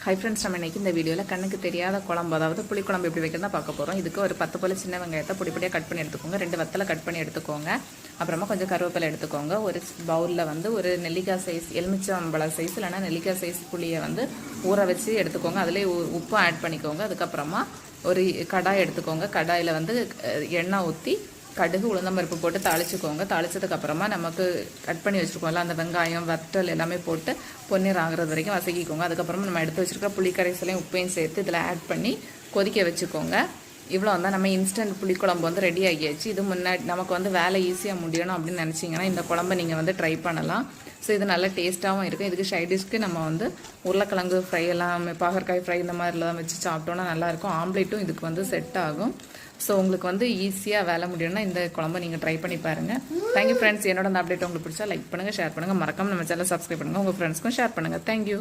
Hi friends, நம்ம இன்றைக்கி இந்த வீடியோவில் கண்ணுக்கு தெரியாத குழம்பு, அதாவது புளிக்குழம்பு எப்படி வைக்கிறதா பார்க்க போகிறோம். இதுக்கு ஒரு 10 போல் சின்ன வெங்காயத்தை பொடிப்படியாக கட் பண்ணி எடுத்துக்கோங்க. 2 வத்தலை கட் பண்ணி எடுத்துக்கோங்க. அப்புறமா கொஞ்சம் கருவேப்பிலை எடுத்துக்கோங்க. ஒரு பவுலில் வந்து ஒரு நெல்லிக்காய் சைஸ், எலுமிச்சம்பழம் சைஸ் இல்லைனா நெல்லிக்காய் சைஸ் புளியை வந்து ஊற வச்சு எடுத்துக்கோங்க. அதிலே உப்பு ஆட் பண்ணிக்கோங்க. அதுக்கப்புறமா ஒரு கடாய் எடுத்துக்கோங்க. கடாயில் வந்து எண்ணெய் ஊற்றி கடுகு உளுந்தம்பருப்பு போட்டு தாளிச்சுக்கோங்க. தாளிச்சதுக்கப்புறமா நமக்கு கட் பண்ணி வச்சுருக்கோம்ல அந்த வெங்காயம் வத்தல் எல்லாமே போட்டு பொன்னீர் ஆகிறது வரைக்கும் வதக்கிக்கோங்க. அதுக்கப்புறமா நம்ம எடுத்து வச்சுருக்க புளிக்கரைசலையும் உப்பையும் சேர்த்து இதில் ஆட் பண்ணி கொதிக்க வச்சுக்கோங்க. இவ்வளோ வந்தால் நம்ம இன்ஸ்டன்ட் புளிக்குழம்பு வந்து ரெடி ஆகியாச்சு. இது முன்னாடி நமக்கு வந்து வேலை ஈஸியாக முடியணும் அப்படின்னு நினச்சிங்கன்னா இந்த குழம்பை நீங்கள் வந்து ட்ரை பண்ணலாம். ஸோ இது நல்லா டேஸ்ட்டாகவும் இருக்கும். இதுக்கு சைடிஷ்க்கு நம்ம வந்து உருளைக்கிழங்கு ஃப்ரை எல்லாம், பாகற்காய் ஃப்ரை இந்த மாதிரிலாம் வச்சு சாப்பிட்டோன்னா நல்லாயிருக்கும். ஆம்லேட்டும் இதுக்கு வந்து செட் ஆகும். ஸோ உங்களுக்கு வந்து ஈஸியாக வேலை முடியும்னா இந்த குழம்பை நீங்கள் ட்ரை பண்ணி பாருங்கள். Thank you friends. என்னோட அந்த அப்டேட் உங்களுக்கு பிடிச்சா லைக் பண்ணுங்கள், ஷேர் பண்ணுங்கள். மறக்காமல் நம்ம சேனல் சப்ஸ்கிரைப் பண்ணுங்கள். உங்கள் ஃப்ரெண்ட்ஸ்க்கும் ஷேர் பண்ணுங்கள். தேங்க்யூ.